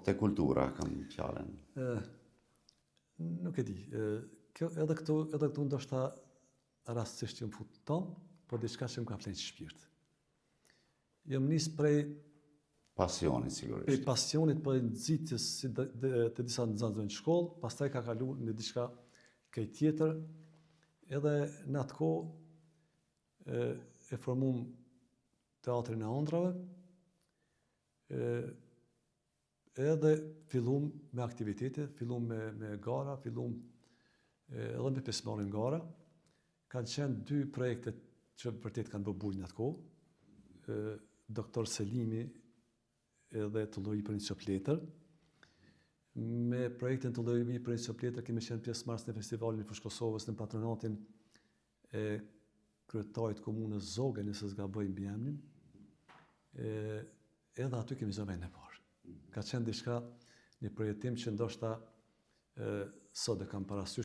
te kultura kam fjalën? Nuk e di. Edhe këtu ndoshta rastësisht jam fut tonë, por diçka që më ka flenë shpirt. Jam nis prej Pasionit, sigurisht. Prej pasionit për nxitjes të disa nxënësve në shkollë, pastaj ka kalu në diçka këj tjetër, edhe në atë kohë e formum teatrin e Ëndrave, edhe fillum me aktivitete, fillum me gara, fillum edhe me pjesëmarrje në gara. Kanë qenë 2 projekte që vërtet kanë bërë bujë në atë kohë. Doktor Selimi edhe të lloji për një qopletër. Me projektin të lloji për një qopletër kemi qenë pjesëmarrës në festivalin e Fushë Kosovës në patronatin e kryetarit komunës Zoge, nëse s'gaboj mbi emrin. Edhe aty kemi zënë vendin e parë. Ka qenë diçka, një projektim që ndoshta sot e kam parasysh